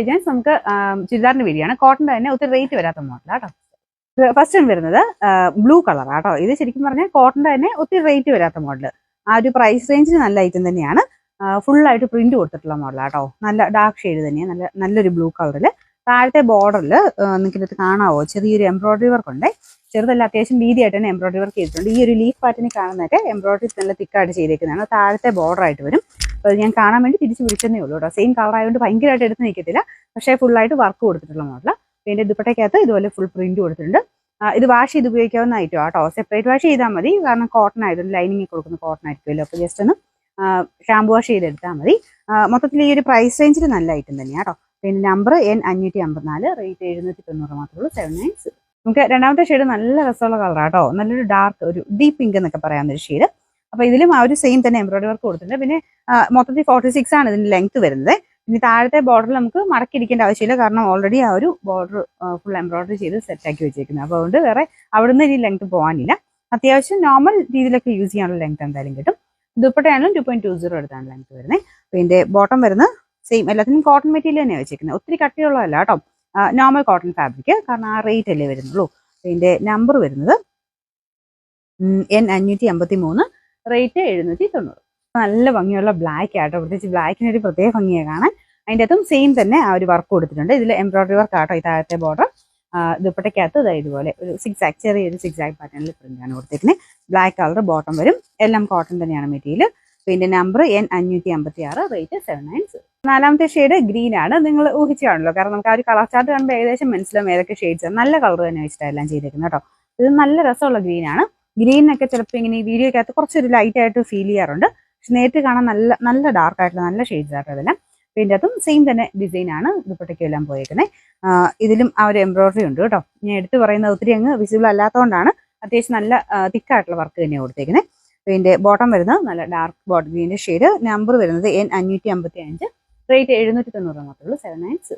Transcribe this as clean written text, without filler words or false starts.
Gents നമുക്ക് ചുരിദാറിന്റെ video ആണ്. കോട്ടന്റെ തന്നെ ഒത്തിരി റേറ്റ് വരാത്ത മോഡലാണ് കേട്ടോ. ഫസ്റ്റ് വരുന്നത് ബ്ലൂ കളർ ആട്ടോ. ഇത് ശരിക്കും പറഞ്ഞാൽ കോട്ടന്റെ തന്നെ ഒത്തിരി റേറ്റ് വരാത്ത മോഡൽ. ആ ഒരു പ്രൈസ് റേഞ്ചിന് നല്ല ഐറ്റം തന്നെയാണ്. ഫുള്ളായിട്ട് പ്രിന്റ് കൊടുത്തിട്ടുള്ള മോഡലാട്ടോ. നല്ല ഡാർക്ക് ഷെയ്ഡ് തന്നെയാണ്. നല്ലൊരു ബ്ലൂ കളറിൽ താഴത്തെ ബോർഡറിൽ നിങ്ങൾക്ക് ഇത് കാണാവോ, ചെറിയൊരു എംബ്രോയിഡറി വർക്ക് ഉണ്ട്. ചെറുതല്ല, അത്യാവശ്യം വീതിയായിട്ട് തന്നെ എംബ്രോയിഡറി വർക്ക് ചെയ്തിട്ടുണ്ട്. ഈ ഒരു ലീഫ് പാറ്റേണിൽ കാണുന്നതൊക്കെ എംബ്രോയിഡറി നല്ല തിക്കായിട്ട് ചെയ്തേക്കുന്നതാണ്. താഴത്തെ ബോർഡർ ആയിട്ട് വരും. അപ്പോൾ ഞാൻ കാണാൻ വേണ്ടി തിരിച്ച് പിടിച്ചതേ ഉള്ളൂ കേട്ടോ. സെയിം കളർ ആയതുകൊണ്ട് ഭയങ്കരമായിട്ട് എടുത്ത് നിൽക്കത്തില്ല. പക്ഷേ ഫുള്ളായിട്ട് വർക്ക് കൊടുത്തിട്ടുള്ള മോഡലാണ്. പിന്നെ ദുപ്പട്ടയ്ക്കകത്ത് ഇതുപോലെ ഫുൾ പ്രിന്റ് കൊടുത്തിട്ടുണ്ട്. ഇത് വാഷ് ചെയ്ത് ഉപയോഗിക്കാവുന്ന ഐറ്റം കേട്ടോ. സെപ്പറേറ്റ് വാഷ് ചെയ്താൽ മതി, കാരണം കോട്ടൺ ആയതുകൊണ്ട് ലൈനിങ് കൊടുക്കുന്ന കോട്ടൺ ആയിരിക്കുമല്ലോ. അപ്പോൾ ജസ്റ്റ് ഒന്ന് ഷാമ്പു വാഷ് ചെയ്തെടുത്താൽ മതി. മൊത്തത്തിൽ ഈ ഒരു പ്രൈസ് റേഞ്ചിൽ നല്ല ഐറ്റം തന്നെയാണ് കേട്ടോ. പിന്നെ നമ്പർ N554, റേറ്റ് 790 മാത്രമേ ഉള്ളൂ, 790. നമുക്ക് രണ്ടാമത്തെ ഷെയ്ഡ് നല്ല രസമുള്ള കളറാട്ടോ. നല്ലൊരു ഡാർക്ക്, ഒരു ഡീപ്പ് പിങ്ക് എന്നൊക്കെ പറയാവുന്നൊരു ഷെയ്ഡ്. അപ്പോൾ ഇതിലും ആ ഒരു സെയിം തന്നെ എംബ്രോയിഡറി വർക്ക് കൊടുത്തിട്ടുണ്ട്. പിന്നെ മൊത്തത്തിൽ 46 ആണ് ഇതിന്റെ ലെങ്ത് വരുന്നത്. ഇനി താഴത്തെ ബോർഡറിൽ നമുക്ക് മടക്കിയിരിക്കേണ്ട ആവശ്യമില്ല, കാരണം ഓൾറെഡി ആ ഒരു ബോർഡർ ഫുൾ എംബ്രോയിഡറി ചെയ്ത് സെറ്റാക്കി വെച്ചേക്കുന്നത്. അപ്പോൾ അതുകൊണ്ട് വേറെ അവിടുന്ന് ഇനി ലെങ്ത് പോകാനില്ല. അത്യാവശ്യം നോർമൽ രീതിയിലൊക്കെ യൂസ് ചെയ്യാനുള്ള ലെങ്ത് എന്തായാലും കിട്ടും. ദുപ്പട്ടയാണെങ്കിലും 2.20 എടുത്താണ് ലെങ്ത് വരുന്നത്. പിന്നെ ബോട്ടം വരുന്നത് സെയിം, എല്ലാത്തിനും കോട്ടൺ മെറ്റീരിയൽ തന്നെയാണ് വെച്ചിരിക്കുന്നത്. ഒത്തിരി കട്ടിയുള്ളതല്ല കേട്ടോ, നോർമൽ കോട്ടൺ ഫാബ്രിക്, കാരണം ആ റേറ്റ് അല്ലേ വരുന്നുള്ളൂ. ഇതിന്റെ നമ്പർ വരുന്നത് N553, റേറ്റ് 790. നല്ല ഭംഗിയുള്ള ബ്ലാക്ക് ആട്ടോ. പ്രത്യേകിച്ച് ബ്ലാക്കിനൊരു പ്രത്യേക ഭംഗിയാണ് കാണാൻ. അതിൻ്റെ അകത്തും സെയിം തന്നെ ആ ഒരു വർക്ക് കൊടുത്തിട്ടുണ്ട്. ഇതിൽ എംബ്രോയിഡറി വർക്ക് ആട്ടോ. ഈ താഴത്തെ ബോർഡർ ദുപ്പട്ടയ്ക്കകത്ത് ഇതുപോലെ ഒരു സിക്സാക്, ചെറിയൊരു സിക്സാക് പാറ്റേണിൽ പ്രിന്റാണ് കൊടുത്തിരിക്കുന്നത്. ബ്ലാക്ക് കളർ ബോട്ടം വരും. എല്ലാം കോട്ടൺ തന്നെയാണ് മെറ്റീരിയൽ. പിന്നെ നമ്പർ N556, റേറ്റ് 790. നാലാമത്തെ ഷെയ്ഡ് ഗ്രീൻ ആണ്. നിങ്ങൾ ഊഹിച്ചാണല്ലോ, കാരണം നമുക്ക് ആ ഒരു കളർ ചാർട്ട് കാണുമ്പോൾ ഏകദേശം മനസ്സിലാവും ഏതൊക്കെ ഷെയ്ഡ്സ്. നല്ല കളർ തന്നെ വെച്ചിട്ടാണ് എല്ലാം ചെയ്തേക്കുന്നത് കേട്ടോ. ഇത് നല്ല രസമുള്ള ഗ്രീൻ ആണ്. ഗ്രീനൊക്കെ ചിലപ്പോൾ ഇങ്ങനെ ഈ വീഡിയോക്കകത്ത് കുറച്ചൊരു ലൈറ്റ് ആയിട്ട് ഫീൽ ചെയ്യാറുണ്ട്. പക്ഷെ നേരിട്ട് കാണാൻ നല്ല നല്ല ഡാർക്ക് ആയിട്ടുള്ള നല്ല ഷെയ്ഡ്സ് ആട്ടോ ഇതെല്ലാം. പിന്നെ അതും സെയിം തന്നെ ഡിസൈൻ ആണ് ദുപ്പട്ടയ്ക്കും എല്ലാം പോയേക്കുന്നത്. ഇതിലും ആ ഒരു എംബ്രോയിഡറി ഉണ്ട് കേട്ടോ. ഞാൻ എടുത്ത് പറയുന്നത് ഒത്തിരി അങ്ങ് വിസിബിൾ അല്ലാത്തതുകൊണ്ടാണ്. അത്യാവശ്യം നല്ല തിക്കായിട്ടുള്ള വർക്ക് തന്നെയാണ് കൊടുത്തേക്കുന്നത്. പിന്നെ ബോട്ടം വരുന്നത് നല്ല ഡാർക്ക് ബോട്ടം ഗ്രീൻ്റെ ഷെയ്ഡ്. നമ്പർ വരുന്നത് N555, റേറ്റ് 790 മാത്രമേ ഉള്ളൂ, 790.